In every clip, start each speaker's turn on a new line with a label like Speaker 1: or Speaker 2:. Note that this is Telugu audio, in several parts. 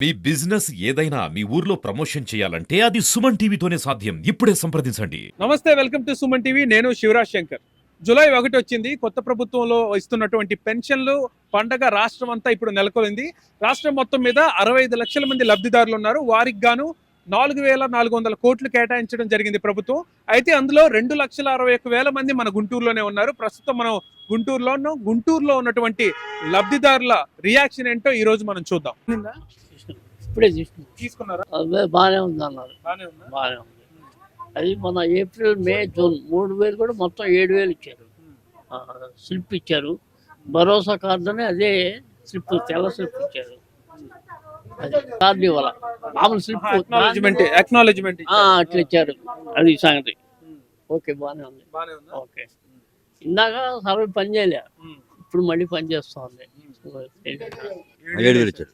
Speaker 1: మీ బిజినెస్ ఏదైనా మీ ఊర్లో ప్రమోషన్ చేయాలంటే అది సుమన్ టీవీతోనే సాధ్యం. ఇప్పుడే సంప్రదించండి.
Speaker 2: నమస్తే, వెల్కమ్ టు సుమన్ టీవీ. నేను శివరాజ్ శంకర్. జూలై 1 వచ్చింది. కొత్త ప్రభుత్వంలో ఇస్తున్నటువంటి పెన్షన్లు పండగ రాష్ట్రం అంతా ఇప్పుడు నెలకొలింది. రాష్ట్రం మొత్తం మీద 65 లక్షల మంది లబ్ధిదారులు ఉన్నారు. వారికి గాను 4,400 కోట్లు కేటాయించడం జరిగింది ప్రభుత్వం. అయితే అందులో 2,61,000 మంది మన గుంటూరులోనే ఉన్నారు. ప్రస్తుతం మనం గుంటూరులో ఉన్నటువంటి లబ్ధిదారుల రియాక్షన్ ఏంటో ఈ రోజు మనం చూద్దాం.
Speaker 3: ఇప్పుడే
Speaker 2: తీసుకున్నారా?
Speaker 3: అదే బాగానే ఉంది అన్నారు. బాగానే ఉంది. అది మన ఏప్రిల్ మే జూన్ 3,000 కూడా మొత్తం 7,000 ఇచ్చారు. స్లిప్ ఇచ్చారు. భరోసా కార్డు అని అదే స్లిప్, తెల్ల స్లిప్ ఇచ్చారు. అది కార్డు ఇవ్వాల, మామూలు స్లిప్
Speaker 2: అక్నాలెడ్జ్మెంట్
Speaker 3: అట్లా ఇచ్చారు. అది సంగతి. ఓకే, బాగానే ఉంది. ఓకే, ఇందాక సర్వే పని చేయలే, ఇప్పుడు మళ్ళీ పని చేస్తా ఉంది.
Speaker 4: 7,000 ఇచ్చారు.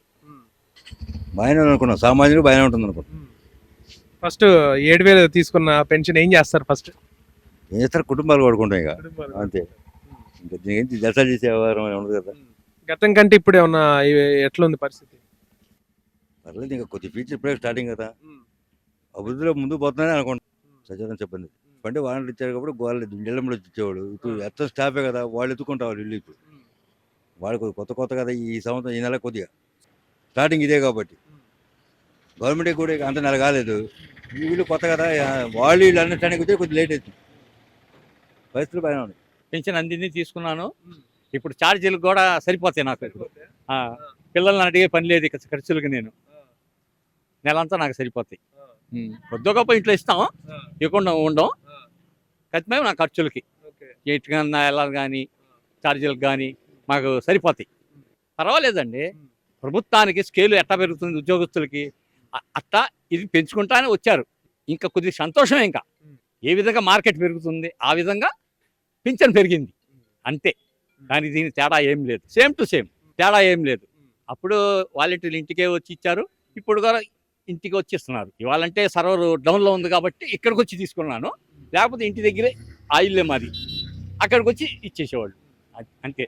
Speaker 4: బాగానే అనుకున్నాం, సామాన్యులు బాగానే ఉంటుంది అనుకున్నాం.
Speaker 2: ఫస్ట్ 7,000 తీసుకున్న పెన్షన్ ఏం చేస్తారు? ఫస్ట్
Speaker 4: ఏం చేస్తారు? కుటుంబాలు పడుకుంటాం ఇక అంతే. ఇంకా దీనికి జలసాలు చేసే వ్యవహారం ఉండదు కదా.
Speaker 2: గతం కంటే ఇప్పుడు ఏమన్నా ఎట్లుంది పరిస్థితి?
Speaker 4: పర్లేదు, ఇంకా కొద్ది ఫ్యూచర్ ఇప్పుడే స్టార్టింగ్ కదా, అభివృద్ధిలో ముందుకు పోతున్నానే అనుకుంటాం. సచివాలయం చెప్పండి అంటే వాళ్ళు ఇచ్చారు కాబట్టి వాళ్ళు ఇళ్ళలో ఇచ్చేవాడు. ఇప్పుడు ఎత్త స్టాఫే కదా, వాళ్ళు ఎత్తుకుంటారు ఇల్లు. ఇప్పుడు వాళ్ళు కొత్త కదా ఈ సంవత్సరం, ఈ నెల కొద్దిగా స్టార్టింగ్ ఇదే కాబట్టి గవర్నమెంట్ కూడా అంత నెల కాలేదు. వీళ్ళు కొత్త కదా, వాళ్ళు వీళ్ళు అండర్స్టాండింగ్ వచ్చి కొద్దిగా లేట్ అవుతుంది. పరిస్థితులు బాగానే ఉన్నాయి.
Speaker 5: పెన్షన్ అందింది, తీసుకున్నాను. ఇప్పుడు ఛార్జీలు కూడా సరిపోతాయి నాకు. పిల్లల్ని అడిగే పని లేదు ఇక ఖర్చులకి. నేను నెలంతా నాకు సరిపోతాయి. కొద్ది గొప్ప ఇంట్లో ఇస్తాం, ఇవ్వకుండా ఉండం. ఖచ్చితంగా నా ఖర్చులకి ఎటుకన్నా వెళ్ళాలి కానీ ఛార్జీలకు కానీ మాకు సరిపోతాయి. పర్వాలేదండి. ప్రభుత్వానికి స్కేలు ఎట్లా పెరుగుతుంది ఉద్యోగస్తులకి, అట్లా ఇది పెంచుకుంటానే వచ్చారు. ఇంకా కొద్దిగా సంతోషమే. ఇంకా ఏ విధంగా మార్కెట్ పెరుగుతుంది ఆ విధంగా పింఛన్ పెరిగింది అంతే. కానీ దీని తేడా ఏం లేదు, సేమ్ టు సేమ్, తేడా ఏం లేదు. అప్పుడు వాలంటీర్లు ఇంటికే వచ్చి ఇచ్చారు, ఇప్పుడు కూడా ఇంటికి వచ్చి ఇస్తున్నారు. ఇవాళంటే సర్వర్ డౌన్లో ఉంది కాబట్టి ఇక్కడికి వచ్చి తీసుకున్నాను. లేకపోతే ఇంటి దగ్గరే ఆయిల్లే మాది, అక్కడికి వచ్చి ఇచ్చేసేవాళ్ళు అంతే.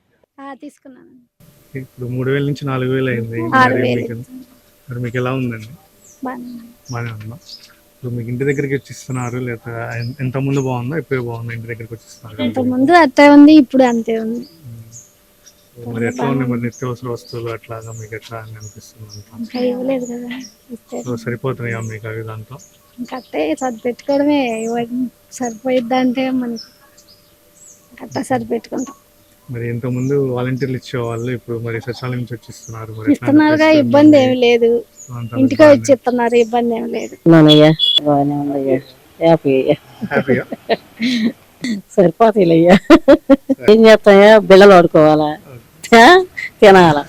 Speaker 6: తీసుకున్నాను.
Speaker 7: ఇప్పుడు 3,000 నుంచి 4,000 అయింది. మరి మీకు ఎలా ఉందండి? బాగానే ఉందా? ఇప్పుడు మీకు ఇంటి దగ్గరికి వచ్చి ఇస్తున్నారు లేదా ఎంత ముందు బాగుందా, ఇప్పుడే బాగుందా? ఇంటి దగ్గరికి వచ్చి ఇస్తున్నారు.
Speaker 6: ఇంత ముందు అట్టే ఉంది, ఇప్పుడు అంతే ఉంది.
Speaker 7: మరి ఎట్లా ఉన్నాయి మరి నిత్యావసర వస్తువులు అట్లాగా మీకు ఎట్లా అని అనిపిస్తుంది?
Speaker 6: ఇంకా ఇవ్వలేదు కదా,
Speaker 7: సరిపోతున్నాయా మీకు అవి? దాంట్లో
Speaker 6: కట్టే సరిపెట్టుకోవడమే. సరిపోయిద్దంటే మనకి కట్ట సరిపెట్టుకుంటాం.
Speaker 7: మరి ఇంత ముందు వాలంటీర్లు ఇచ్చేవాళ్ళు, ఇప్పుడు మరి సచివాలయం నుంచి వచ్చి ఇస్తున్నారు. మరి
Speaker 6: ఇస్తున్నారుగా, ఇబ్బంది ఏమి లేదు. ఇంటికి వచ్చి ఇస్తున్నారు, ఇబ్బంది ఏమి లేదు.
Speaker 3: సరిపోతాయిలయ్యా. ఏం చేస్తాయా, బిళ్ళలు ఆడుకోవాలా, తినాలా.